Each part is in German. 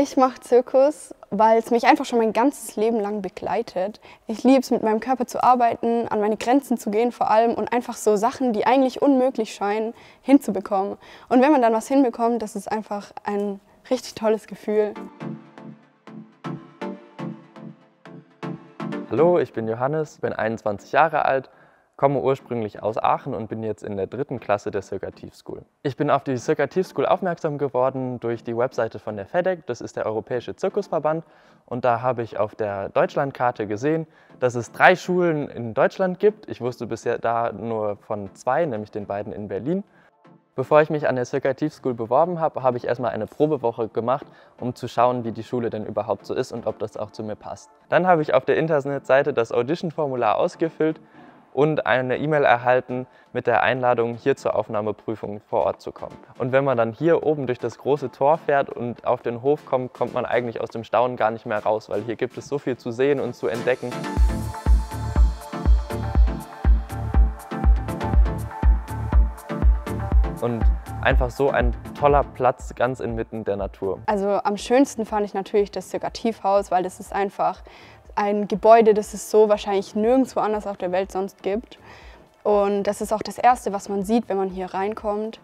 Ich mache Zirkus, weil es mich einfach schon mein ganzes Leben lang begleitet. Ich liebe es, mit meinem Körper zu arbeiten, an meine Grenzen zu gehen vor allem und einfach so Sachen, die eigentlich unmöglich scheinen, hinzubekommen. Und wenn man dann was hinbekommt, das ist einfach ein richtig tolles Gefühl. Hallo, ich bin Johannes, bin 21 Jahre alt, komme ursprünglich aus Aachen und bin jetzt in der 3. Klasse der Circativ School. Ich bin auf die Circativ School aufmerksam geworden durch die Webseite von der FEDEC, das ist der Europäische Zirkusverband. Und da habe ich auf der Deutschlandkarte gesehen, dass es 3 Schulen in Deutschland gibt. Ich wusste bisher da nur von 2, nämlich den beiden in Berlin. Bevor ich mich an der Circativ School beworben habe, habe ich erstmal eine Probewoche gemacht, um zu schauen, wie die Schule denn überhaupt so ist und ob das auch zu mir passt. Dann habe ich auf der Internetseite das Audition-Formular ausgefüllt und eine E-Mail erhalten mit der Einladung, hier zur Aufnahmeprüfung vor Ort zu kommen. Und wenn man dann hier oben durch das große Tor fährt und auf den Hof kommt, kommt man eigentlich aus dem Staunen gar nicht mehr raus, weil hier gibt es so viel zu sehen und zu entdecken. Und einfach so ein toller Platz ganz inmitten der Natur. Also am schönsten fand ich natürlich das Circativhaus, weil das ist einfach ein Gebäude, das es so wahrscheinlich nirgendwo anders auf der Welt sonst gibt. Und das ist auch das Erste, was man sieht, wenn man hier reinkommt.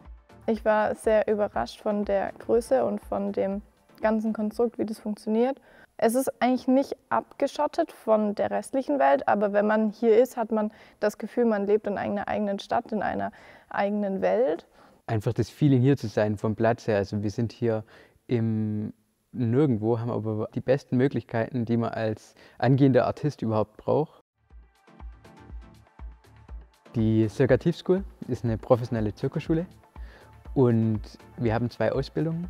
Ich war sehr überrascht von der Größe und von dem ganzen Konstrukt, wie das funktioniert. Es ist eigentlich nicht abgeschottet von der restlichen Welt, aber wenn man hier ist, hat man das Gefühl, man lebt in einer eigenen Stadt, in einer eigenen Welt. Einfach das Feeling hier zu sein vom Platz her. Also wir sind hier im Nirgendwo, haben aber die besten Möglichkeiten, die man als angehender Artist überhaupt braucht. Die Circativ School ist eine professionelle Zirkusschule und wir haben 2 Ausbildungen.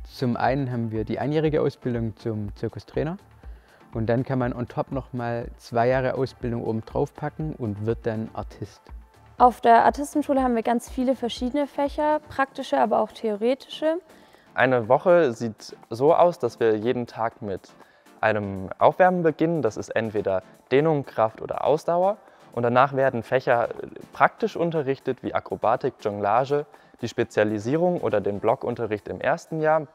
Zum einen haben wir die einjährige Ausbildung zum Zirkustrainer und dann kann man on top nochmal 2 Jahre Ausbildung oben drauf packen und wird dann Artist. Auf der Artistenschule haben wir ganz viele verschiedene Fächer, praktische, aber auch theoretische. Eine Woche sieht so aus, dass wir jeden Tag mit einem Aufwärmen beginnen. Das ist entweder Dehnung, Kraft oder Ausdauer. Und danach werden Fächer praktisch unterrichtet, wie Akrobatik, Jonglage, die Spezialisierung oder den Blockunterricht im ersten Jahr.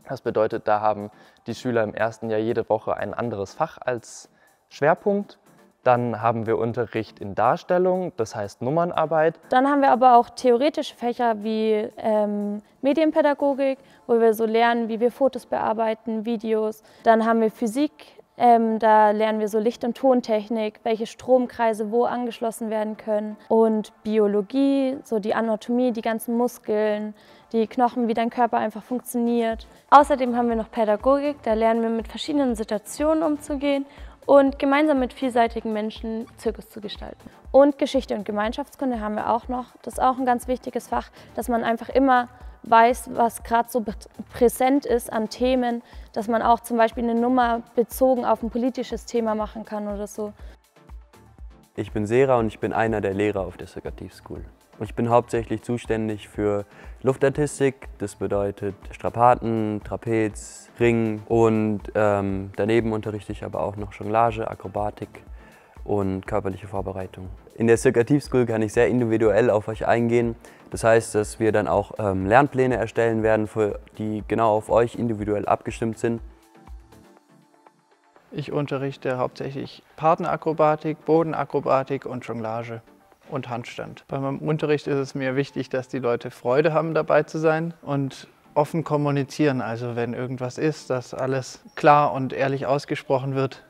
Das bedeutet, da haben die Schüler im ersten Jahr jede Woche ein anderes Fach als Schwerpunkt. Dann haben wir Unterricht in Darstellung, das heißt Nummernarbeit. Dann haben wir aber auch theoretische Fächer wie Medienpädagogik, wo wir so lernen, wie wir Fotos bearbeiten, Videos. Dann haben wir Physik, da lernen wir so Licht- und Tontechnik, welche Stromkreise wo angeschlossen werden können. Und Biologie, so die Anatomie, die ganzen Muskeln, die Knochen, wie dein Körper einfach funktioniert. Außerdem haben wir noch Pädagogik, da lernen wir mit verschiedenen Situationen umzugehen und gemeinsam mit vielseitigen Menschen Zirkus zu gestalten. Und Geschichte und Gemeinschaftskunde haben wir auch noch. Das ist auch ein ganz wichtiges Fach, dass man einfach immer weiß, was gerade so präsent ist an Themen, dass man auch zum Beispiel eine Nummer bezogen auf ein politisches Thema machen kann oder so. Ich bin Sera und ich bin einer der Lehrer auf der Circativ School. Ich bin hauptsächlich zuständig für Luftartistik, das bedeutet Strapaten, Trapez, Ring und daneben unterrichte ich aber auch noch Jonglage, Akrobatik und körperliche Vorbereitung. In der Circativ School kann ich sehr individuell auf euch eingehen. Das heißt, dass wir dann auch Lernpläne erstellen werden, die genau auf euch individuell abgestimmt sind. Ich unterrichte hauptsächlich Partnerakrobatik, Bodenakrobatik und Jonglage und Handstand. Bei meinem Unterricht ist es mir wichtig, dass die Leute Freude haben, dabei zu sein und offen kommunizieren. Also wenn irgendwas ist, dass alles klar und ehrlich ausgesprochen wird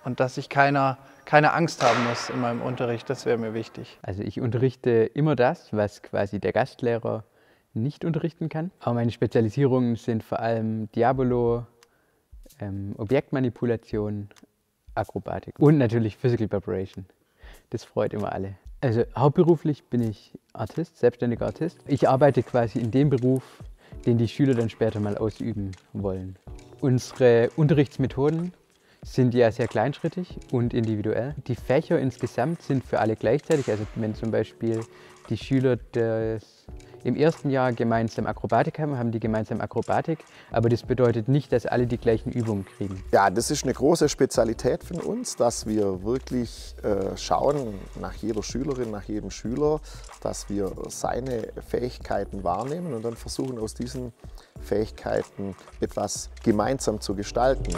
und dass sich keine Angst haben muss in meinem Unterricht, das wäre mir wichtig. Also ich unterrichte immer das, was quasi der Gastlehrer nicht unterrichten kann. Aber meine Spezialisierungen sind vor allem Diabolo, Objektmanipulation, Akrobatik und natürlich Physical Preparation. Das freut immer alle. Also hauptberuflich bin ich Artist, selbstständiger Artist. Ich arbeite quasi in dem Beruf, den die Schüler dann später mal ausüben wollen. Unsere Unterrichtsmethoden sind ja sehr kleinschrittig und individuell. Die Fächer insgesamt sind für alle gleichzeitig. Also wenn zum Beispiel die Schüler das im ersten Jahr gemeinsam Akrobatik haben die gemeinsam Akrobatik, aber das bedeutet nicht, dass alle die gleichen Übungen kriegen. Ja, das ist eine große Spezialität von uns, dass wir wirklich schauen nach jeder Schülerin, nach jedem Schüler, dass wir seine Fähigkeiten wahrnehmen und dann versuchen, aus diesen Fähigkeiten etwas gemeinsam zu gestalten.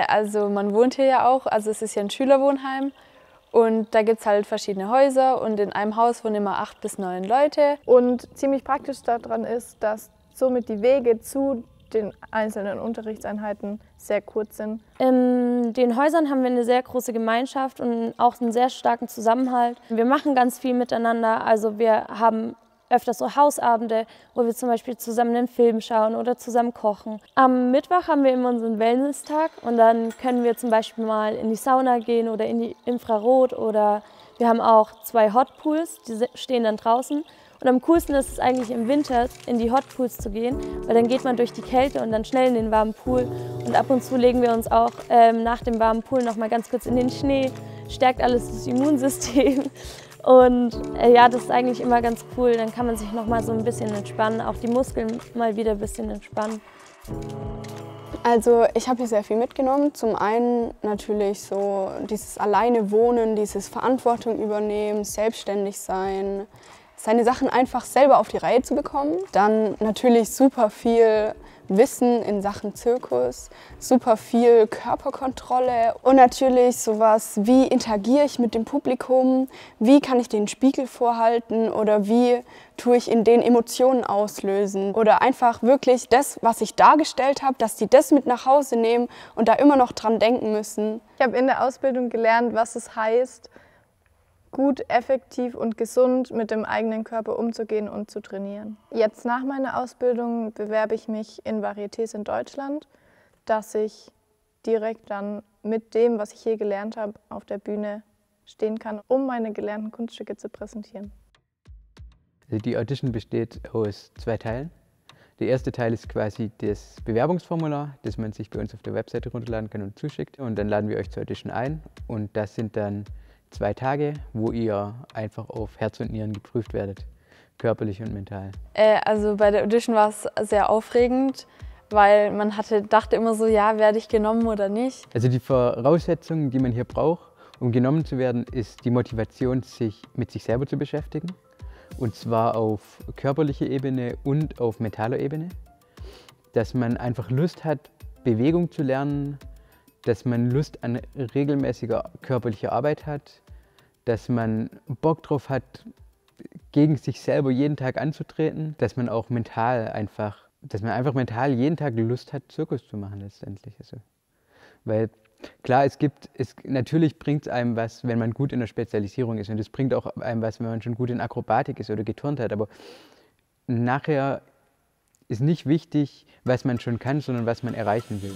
Also man wohnt hier ja auch, also es ist ja ein Schülerwohnheim und da gibt es halt verschiedene Häuser und in einem Haus wohnen immer 8 bis 9 Leute. Und ziemlich praktisch daran ist, dass somit die Wege zu den einzelnen Unterrichtseinheiten sehr kurz sind. In den Häusern haben wir eine sehr große Gemeinschaft und auch einen sehr starken Zusammenhalt. Wir machen ganz viel miteinander, also wir haben öfters so Hausabende, wo wir zum Beispiel zusammen einen Film schauen oder zusammen kochen. Am Mittwoch haben wir immer unseren Wellness-Tag und dann können wir zum Beispiel mal in die Sauna gehen oder in die Infrarot oder wir haben auch 2 Hotpools, die stehen dann draußen. Und am coolsten ist es eigentlich im Winter, in die Hotpools zu gehen, weil dann geht man durch die Kälte und dann schnell in den warmen Pool. Und ab und zu legen wir uns auch nach dem warmen Pool noch mal ganz kurz in den Schnee, stärkt alles das Immunsystem. Und ja, das ist eigentlich immer ganz cool, dann kann man sich noch mal so ein bisschen entspannen, auch die Muskeln mal wieder ein bisschen entspannen. Also ich habe hier sehr viel mitgenommen. Zum einen natürlich so dieses alleine Wohnen, dieses Verantwortung übernehmen, selbstständig sein, seine Sachen einfach selber auf die Reihe zu bekommen. Dann natürlich super viel Wissen in Sachen Zirkus, super viel Körperkontrolle und natürlich sowas, wie interagiere ich mit dem Publikum, wie kann ich den Spiegel vorhalten oder wie tue ich in den Emotionen auslösen oder einfach wirklich das, was ich dargestellt habe, dass die das mit nach Hause nehmen und da immer noch dran denken müssen. Ich habe in der Ausbildung gelernt, was es heißt, gut, effektiv und gesund mit dem eigenen Körper umzugehen und zu trainieren. Jetzt nach meiner Ausbildung bewerbe ich mich in Varietés in Deutschland, dass ich direkt dann mit dem, was ich hier gelernt habe, auf der Bühne stehen kann, um meine gelernten Kunststücke zu präsentieren. Also die Audition besteht aus 2 Teilen. Der erste Teil ist quasi das Bewerbungsformular, das man sich bei uns auf der Webseite runterladen kann und zuschickt. Und dann laden wir euch zur Audition ein und das sind dann 2 Tage, wo ihr einfach auf Herz und Nieren geprüft werdet, körperlich und mental. Also bei der Audition war es sehr aufregend, weil man dachte immer so, ja, werde ich genommen oder nicht. Also die Voraussetzungen, die man hier braucht, um genommen zu werden, ist die Motivation, sich mit sich selber zu beschäftigen. Und zwar auf körperlicher Ebene und auf mentaler Ebene. Dass man einfach Lust hat, Bewegung zu lernen, dass man Lust an regelmäßiger körperlicher Arbeit hat, dass man Bock drauf hat, gegen sich selber jeden Tag anzutreten, dass man auch mental einfach jeden Tag Lust hat, Zirkus zu machen letztendlich. Also, weil klar, natürlich bringt es einem was, wenn man gut in der Spezialisierung ist und es bringt auch einem was, wenn man schon gut in Akrobatik ist oder geturnt hat, aber nachher ist nicht wichtig, was man schon kann, sondern was man erreichen will.